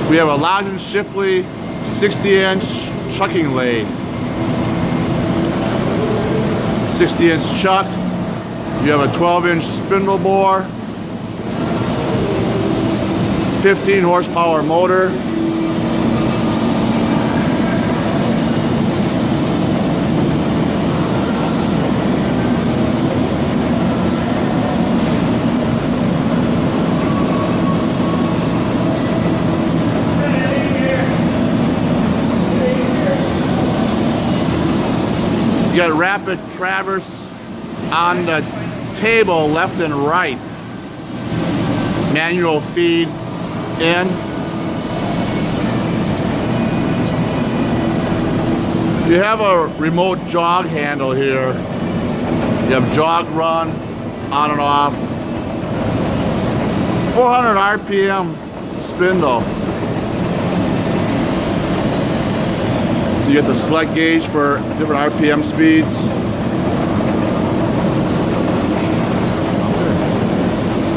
We have a Lodge & Shipley 60-inch chucking lathe. 60-inch chuck. You have a 12-inch spindle bore. 15 horsepower motor. You got rapid traverse on the table left and right. Manual feed in. You have a remote jog handle here. You have jog run, on and off. 400 RPM spindle. You get the select gauge for different RPM speeds.